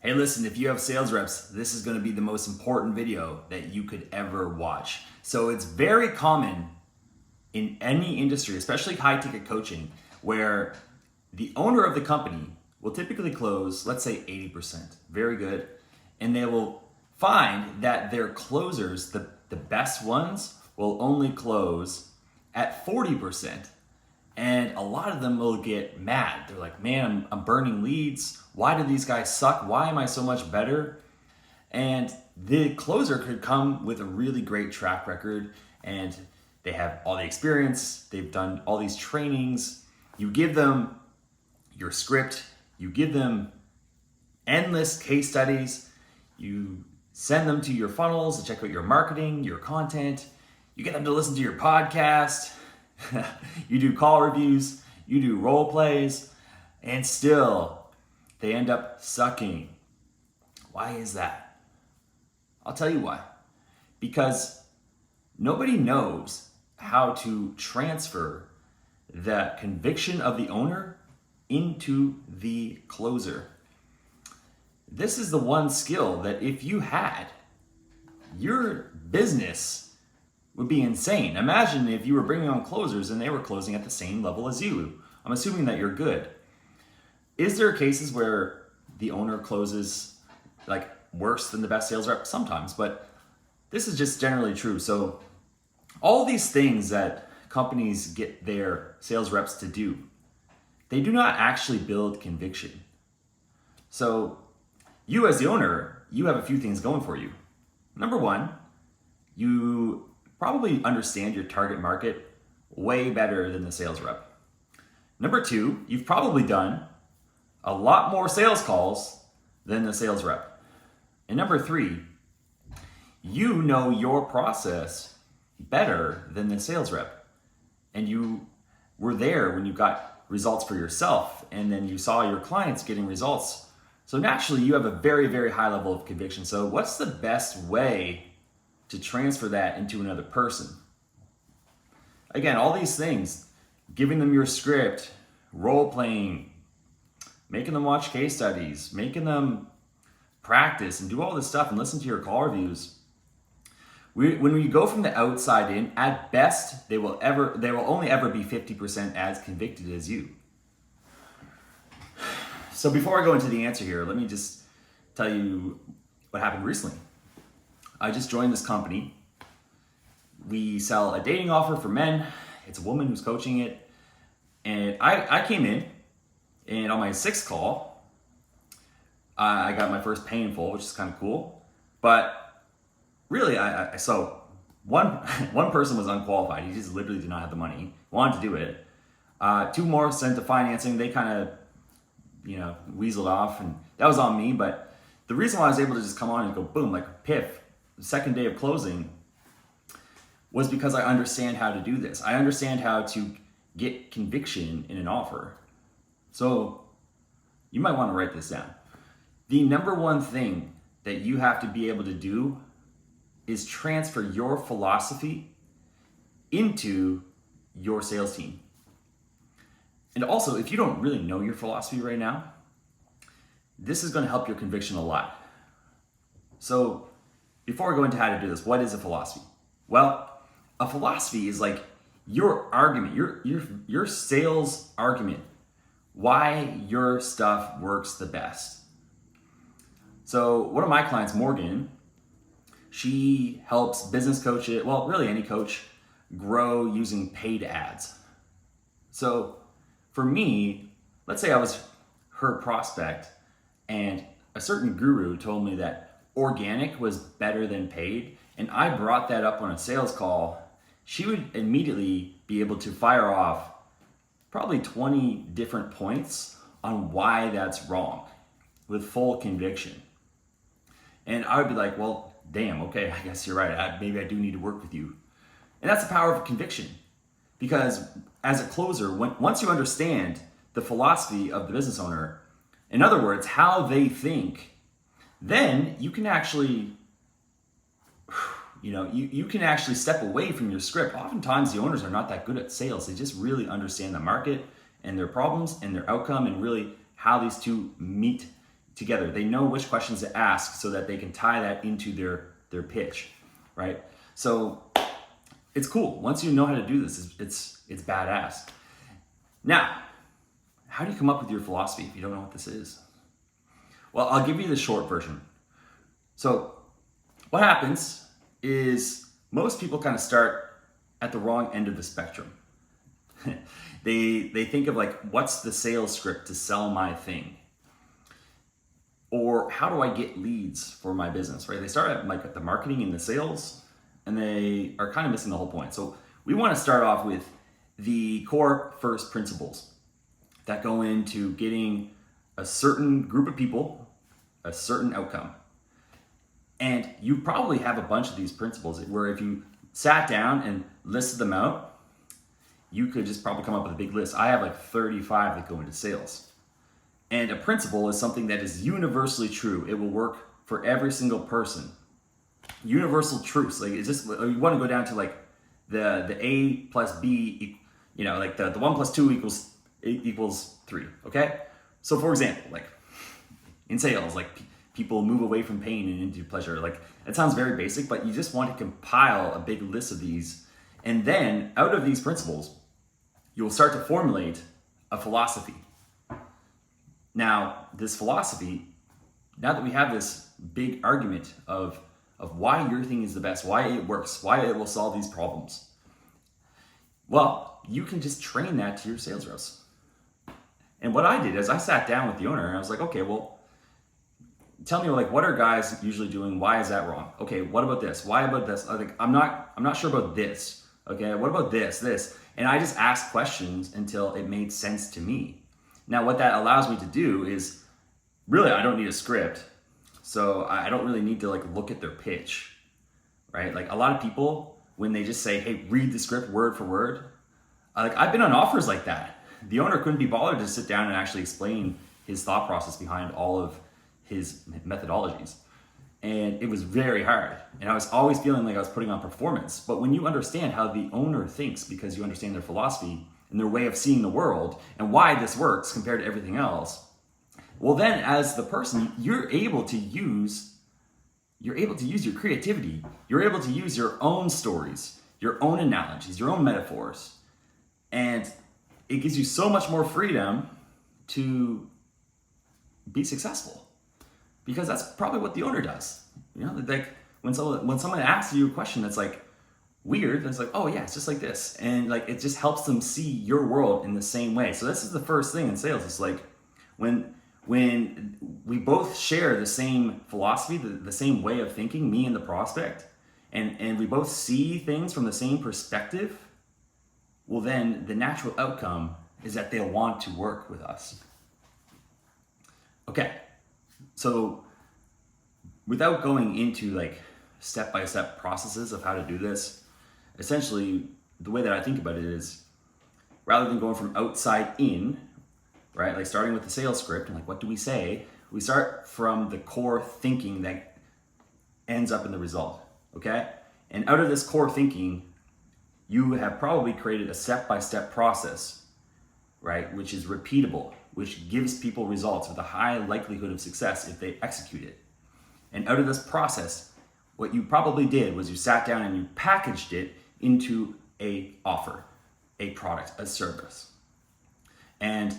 Hey, listen, if you have sales reps, this is going to be the most important video that you could ever watch. So it's very common in any industry, especially high ticket coaching, where the owner of the company will typically close, let's say 80%, very good. And they will find that their closers, the best ones, will only close at 40%. And a lot of them will get mad. They're like, man, I'm burning leads. Why do these guys suck? Why am I so much better? And the closer could come with a really great track record and they have all the experience. They've done all these trainings. You give them your script. You give them endless case studies. You send them to your funnels to check out your marketing, your content. You get them to listen to your podcast. You do call reviews, you do role plays, and still they end up sucking. Why is that? I'll tell you why. Because nobody knows how to transfer the conviction of the owner into the closer. This is the one skill that if you had, your business would be insane. Imagine if you were bringing on closers and they were closing at the same level as you. I'm assuming that you're good. Is there cases where the owner closes like worse than the best sales rep? Sometimes, but this is just generally true. So all these things that companies get their sales reps to do, they do not actually build conviction. So you as the owner, you have a few things going for you. Number one, you probably understand your target market way better than the sales rep. Number two, you've probably done a lot more sales calls than the sales rep. And number three, you know your process better than the sales rep. And you were there when you got results for yourself, and then you saw your clients getting results. So naturally, you have a very, very high level of conviction. So what's the best way to transfer that into another person? Again, all these things, giving them your script, role playing, making them watch case studies, making them practice and do all this stuff and listen to your call reviews. When we go from the outside in, at best, they will only ever be 50% as convicted as you. So before I go into the answer here, let me just tell you what happened recently. I just joined this company. We sell a dating offer for men. It's a woman who's coaching it. And I came in, and on my sixth call, I got my first pay in full, which is kind of cool. But really, so one person was unqualified. He just literally did not have the money, wanted to do it. Two more sent to financing. They kind of, weaseled off, and that was on me. But the reason why I was able to just come on and go boom, like piff, the second day of closing, was because I understand how to do this. I understand how to get conviction in an offer. So you might want to write this down. The number one thing that you have to be able to do is transfer your philosophy into your sales team. And also, if you don't really know your philosophy right now, this is going to help your conviction a lot. So before we go into how to do this, what is a philosophy? Well, a philosophy is like your argument, your sales argument, why your stuff works the best. So one of my clients, Morgan, she helps business coaches, well, really any coach, grow using paid ads. So for me, let's say I was her prospect and a certain guru told me that organic was better than paid, and I brought that up on a sales call, she would immediately be able to fire off probably 20 different points on why that's wrong with full conviction. And I would be like, well, damn, okay, I guess you're right. Maybe I do need to work with you. And that's the power of conviction. Because as a closer, once you understand the philosophy of the business owner, in other words, how they think, then you can actually, you can actually step away from your script. Oftentimes the owners are not that good at sales. They just really understand the market and their problems and their outcome and really how these two meet together. They know which questions to ask so that they can tie that into their pitch, right? So it's cool. Once you know how to do this, it's badass. Now, how do you come up with your philosophy if you don't know what this is? Well, I'll give you the short version. So what happens is most people kind of start at the wrong end of the spectrum. They think of like, what's the sales script to sell my thing? Or how do I get leads for my business, right? They start at the marketing and the sales, and they are kind of missing the whole point. So we want to start off with the core first principles that go into getting a certain group of people a certain outcome. And you probably have a bunch of these principles where if you sat down and listed them out, you could just probably come up with a big list. I have like 35 that go into sales. And a principle is something that is universally true. It will work for every single person. Universal truths. Like it's just, you want to go down to like the A plus B, like the 1 plus 2 equals 3. Okay? So for example, like in sales, like people move away from pain and into pleasure. Like it sounds very basic, but you just want to compile a big list of these. And then out of these principles, you will start to formulate a philosophy. Now, this philosophy, now that we have this big argument of why your thing is the best, why it works, why it will solve these problems, well, you can just train that to your sales reps. And what I did is I sat down with the owner and I was like, okay, well, tell me like what are guys usually doing? Why is that wrong? Okay, what about this? Why about this? I think I'm not sure about this. Okay, what about this? And I just asked questions until it made sense to me. Now, what that allows me to do is, really, I don't need a script. So I don't really need to like look at their pitch, right? Like a lot of people, when they just say, hey, read the script word for word, I've been on offers like that. The owner couldn't be bothered to sit down and actually explain his thought process behind all of his methodologies. And it was very hard. And I was always feeling like I was putting on performance. But when you understand how the owner thinks, because you understand their philosophy and their way of seeing the world and why this works compared to everything else, well then as the person, you're able to use your creativity. You're able to use your own stories, your own analogies, your own metaphors. And it gives you so much more freedom to be successful. Because that's probably what the owner does. Like when someone asks you a question that's like weird, it's like, oh yeah, it's just like this. And like it just helps them see your world in the same way. So this is the first thing in sales. It's like when we both share the same philosophy, the same way of thinking, me and the prospect, and we both see things from the same perspective, well then the natural outcome is that they'll want to work with us. Okay. So without going into like step-by-step processes of how to do this, essentially the way that I think about it is rather than going from outside in, right? Like starting with the sales script and like, what do we say? We start from the core thinking that ends up in the result, okay? And out of this core thinking, you have probably created a step-by-step process, right? Which is repeatable, which gives people results with a high likelihood of success if they execute it. And out of this process, what you probably did was you sat down and you packaged it into a offer, a product, a service. And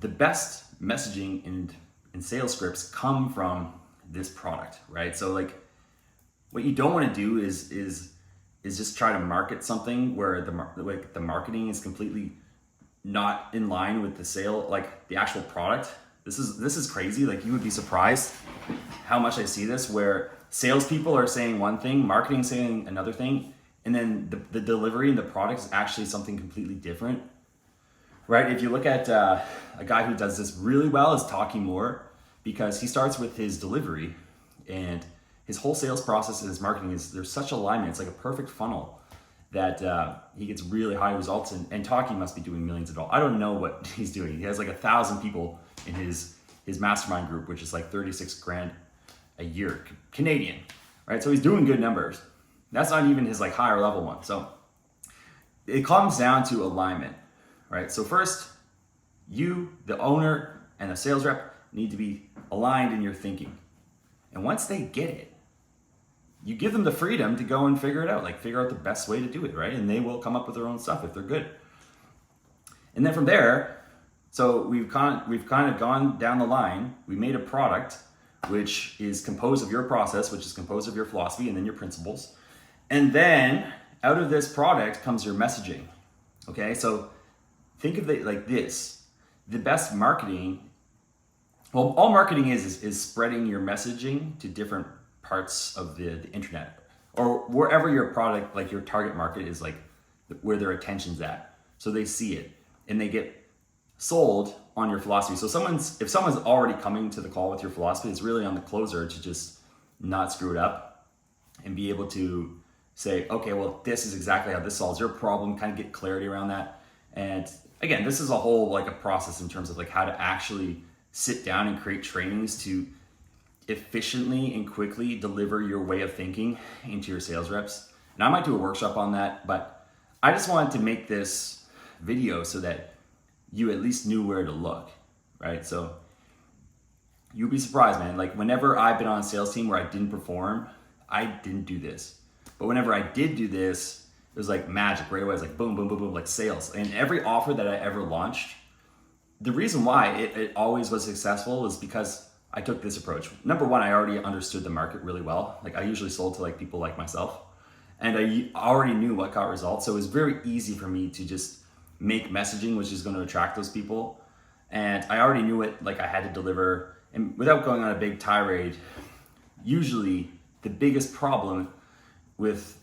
the best messaging in sales scripts come from this product, right? So like what you don't want to do is just try to market something where the marketing is completely not in line with the sale, like the actual product. This is crazy. Like you would be surprised how much I see this, where salespeople are saying one thing, marketing saying another thing, and then the delivery and the product is actually something completely different, right? If you look at a guy who does this really well is Talking More, because he starts with his delivery and his whole sales process and his marketing there's such alignment. It's like a perfect funnel that he gets really high results and Talking must be doing millions of dollars. I don't know what he's doing. He has like 1,000 people in his mastermind group, which is like 36 grand a year, Canadian, right? So he's doing good numbers. That's not even his like higher level one. So it comes down to alignment, right? So first, you, the owner and the sales rep, need to be aligned in your thinking. And once they get it, you give them the freedom to go and figure it out, like figure out the best way to do it, right? And they will come up with their own stuff if they're good. And then from there, so we've kind of gone down the line. We made a product which is composed of your process, which is composed of your philosophy and then your principles. And then out of this product comes your messaging. Okay, so think of it like this. The best marketing, well, all marketing is spreading your messaging to different parts of the internet or wherever your product, like your target market is, like where their attention's at. So they see it and they get sold on your philosophy. So if someone's already coming to the call with your philosophy, it's really on the closer to just not screw it up and be able to say, okay, well, this is exactly how this solves your problem, kind of get clarity around that. And again, this is a whole like a process in terms of like how to actually sit down and create trainings to efficiently and quickly deliver your way of thinking into your sales reps. And I might do a workshop on that, but I just wanted to make this video so that you at least knew where to look, right? So you'd be surprised, man. Like whenever I've been on a sales team where I didn't perform, I didn't do this. But whenever I did do this, it was like magic right away. It was like boom, boom, boom, boom, like sales. And every offer that I ever launched, the reason why it always was successful is because I took this approach. Number one, I already understood the market really well. Like I usually sold to like people like myself, and I already knew what got results. So it was very easy for me to just make messaging which is going to attract those people. And I already knew it, like I had to deliver. And without going on a big tirade, usually the biggest problem with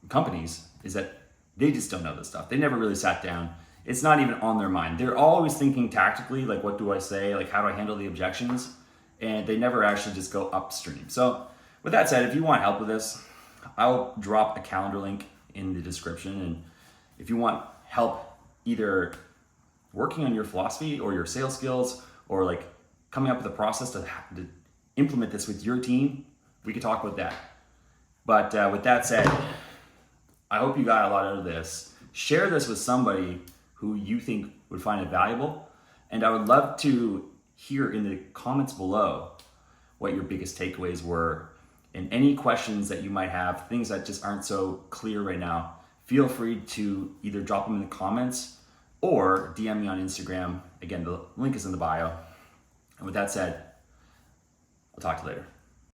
companies is that they just don't know this stuff. They never really sat down. It's not even on their mind. They're always thinking tactically, like what do I say? Like how do I handle the objections? And they never actually just go upstream. So with that said, if you want help with this, I'll drop a calendar link in the description. And if you want help either working on your philosophy or your sales skills or like coming up with a process to implement this with your team, we could talk about that. But with that said, I hope you got a lot out of this. Share this with somebody who you think would find it valuable. And I would love to hear in the comments below what your biggest takeaways were and any questions that you might have, things that just aren't so clear right now. Feel free to either drop them in the comments or DM me on Instagram. Again, the link is in the bio. And with that said, I'll talk to you later.